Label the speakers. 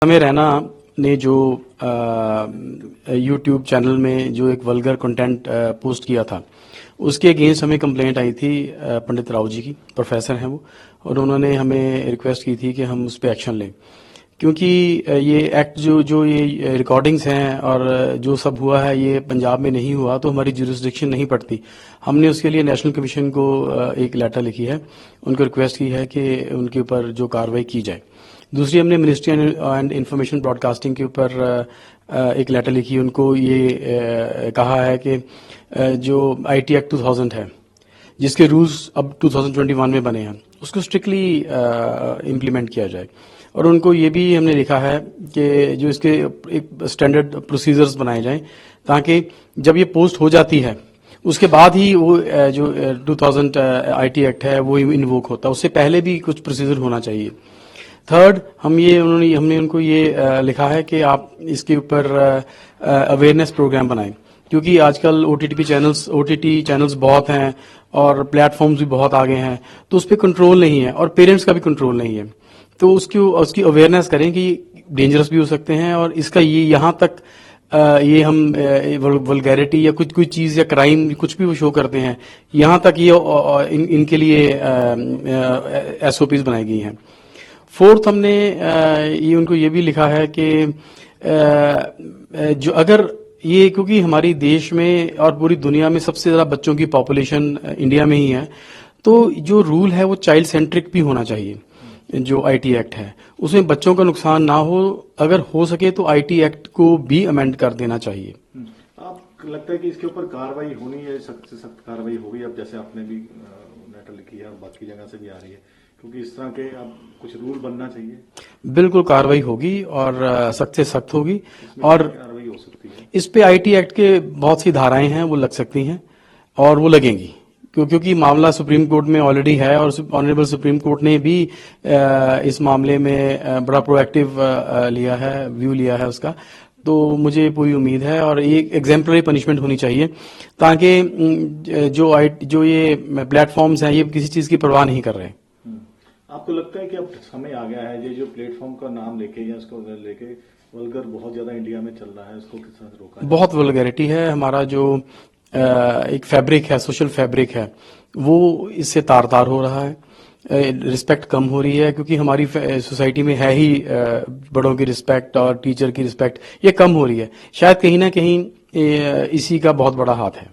Speaker 1: हमें रैना ने जो यूट्यूब चैनल में जो एक वल्गर कंटेंट पोस्ट किया था, उसके अगेंस्ट हमें कंप्लेंट आई थी पंडित राव जी की, प्रोफेसर हैं वो, और उन्होंने हमें रिक्वेस्ट की थी कि हम उस पर एक्शन लें, क्योंकि ये एक्ट जो ये रिकॉर्डिंग्स हैं और जो सब हुआ है ये पंजाब में नहीं हुआ तो हमारी जुरिस्डिक्शन नहीं पड़ती। हमने उसके लिए नेशनल कमीशन को एक लेटर लिखी है, उनको रिक्वेस्ट की है कि उनके ऊपर जो कार्रवाई की जाए। दूसरी हमने मिनिस्ट्री एंड इंफॉर्मेशन ब्रॉडकास्टिंग के ऊपर एक लेटर लिखी, उनको ये कहा है कि जो आईटी एक्ट 2000 है, जिसके रूल्स अब 2021 में बने हैं, उसको स्ट्रिक्टली इम्प्लीमेंट किया जाए। और उनको ये भी हमने लिखा है कि जो इसके एक स्टैंडर्ड प्रोसीजर्स बनाए जाएं, ताकि जब ये पोस्ट हो जाती है उसके बाद ही वो जो 2000 आईटी एक्ट है वो इन्वोक होता है, उससे पहले भी कुछ प्रोसीजर होना चाहिए। थर्ड, हमने उनको ये लिखा है कि आप इसके ऊपर अवेयरनेस प्रोग्राम बनाएं, क्योंकि आजकल ओटीटी चैनल्स बहुत हैं और प्लेटफॉर्म्स भी बहुत आगे हैं, तो उस पर कंट्रोल नहीं है और पेरेंट्स का भी कंट्रोल नहीं है। तो उसकी अवेयरनेस करें कि डेंजरस भी हो सकते हैं, और इसका ये यहाँ तक ये हम वल्गैरिटी या कोई चीज या क्राइम कुछ भी वो शो करते हैं, यहाँ तक ये इनके लिए एसओपीज बनाई गई हैं। फोर्थ, हमने ये उनको ये भी लिखा है कि जो अगर ये, क्योंकि हमारी देश में और पूरी दुनिया में सबसे ज्यादा बच्चों की पॉपुलेशन इंडिया में ही है, तो जो रूल है वो चाइल्ड सेंट्रिक भी होना चाहिए। जो आईटी एक्ट है उसमें बच्चों का नुकसान ना हो, अगर हो सके तो आईटी एक्ट को भी अमेंड कर देना चाहिए।
Speaker 2: आप लगता है कि इसके ऊपर कार्रवाई होनी है, सख्त से सख्त कार्रवाई होगी? अब जैसे आपने भी लेटर लिखी है और बाकी जगह से भी आ रही है, क्योंकि इस तरह के अब कुछ रूल बनना चाहिए। बिल्कुल
Speaker 1: कार्रवाई होगी और सख्त से सख्त होगी। और
Speaker 2: कार्रवाई हो सकती है
Speaker 1: इस पे आईटी एक्ट के बहुत सी धाराएं हैं, वो लग सकती हैं और वो लगेंगी, क्योंकि मामला सुप्रीम कोर्ट में ऑलरेडी है और ऑनरेबल सुप्रीम कोर्ट ने भी इस मामले में बड़ा प्रोएक्टिव व्यू लिया है उसका। तो मुझे पूरी उम्मीद है, और एक एग्जाम्पलरी पनिशमेंट होनी चाहिए, ताकि जो ये प्लेटफॉर्म्स हैं ये किसी चीज की परवाह नहीं कर रहे।
Speaker 2: आपको लगता है कि अब समय आ गया है, ये जो प्लेटफॉर्म का नाम लेके या इसको लेके वल्गर बहुत ज्यादा इंडिया में चल रहा है, इसको किस तरह रोका?
Speaker 1: बहुत वल्गैरिटी है, हमारा जो एक फैब्रिक है, सोशल फैब्रिक है, वो इससे तार तार हो रहा है। रिस्पेक्ट कम हो रही है, क्योंकि हमारी सोसाइटी में है ही बड़ों की रिस्पेक्ट और टीचर की रिस्पेक्ट, ये कम हो रही है। शायद कहीं ना कहीं इसी का बहुत बड़ा हाथ है।